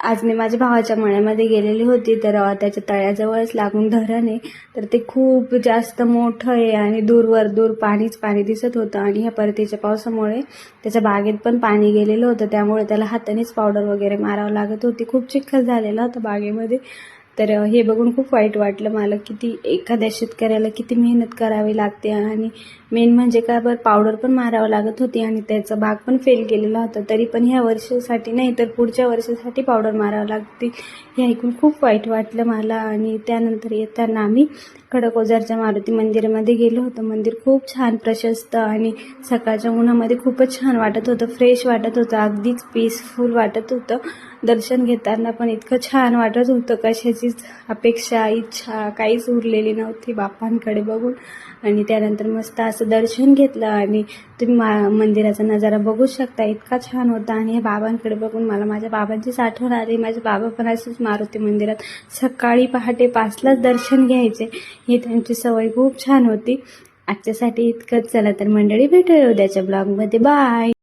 आज मी माझ्या भावाच्या मळ्यामध्ये गेलेली होती, तर त्याच्या तळ्याजवळच लागून धरण आहे. तर ते खूप जास्त मोठं आहे आणि दूरवर दूर पाणीच पाणी दिसत होतं. आणि ह्या परतीच्या पावसामुळे त्याच्या बागेत पण पाणी गेलेलं होतं, त्यामुळे त्याला हातानेच पावडर वगैरे मारावं लागत होती. खूप चिखल झालेला होता बागेमध्ये. तर हे बघून खूप वाईट वाटलं मला, किती एखाद्या शेतकऱ्याला किती मेहनत करावी लागते. आणि मेन म्हणजे काय बरं, पावडर पण मारावं लागत होती आणि त्याचा बाग पण फेल गेलेला होता. तरी पण ह्या वर्षासाठी नाही तर पुढच्या वर्षासाठी पावडर मारावं लागते. हे ऐकून खूप वाईट वाटलं मला. आणि त्यानंतर येताना आम्ही खडकवासलाच्या मारुती मंदिरामध्ये गेलो होतो. मंदिर खूप छान प्रशस्त आणि सकाळच्या उन्हामध्ये खूपच छान वाटत होतं, फ्रेश वाटत होतं, अगदीच पीसफुल वाटत होतं. दर्शन घेताना पण इतकं छान वाटत होतं, कशाचीच अपेक्षा इच्छा काहीच उरलेली नव्हती बाप्पांकडे बघून. आणि त्यानंतर मस्त असं दर्शन घेतलं आणि तुम्ही मंदिराचा नजारा बघू शकता, इतका छान होता. आणि हे बाबांकडे बघून मला माझ्या बाबांचीच आठवण आली. माझे बाबा पण असेच मारुती मंदिरात सकाळी पहाटे 5लाच दर्शन घ्यायचे. ही त्यांची सवय खूप छान होती. आजच्यासाठी इतकंच. चला तर मंडळी, भेटूया उद्याच्या ब्लॉगमध्ये. बाय.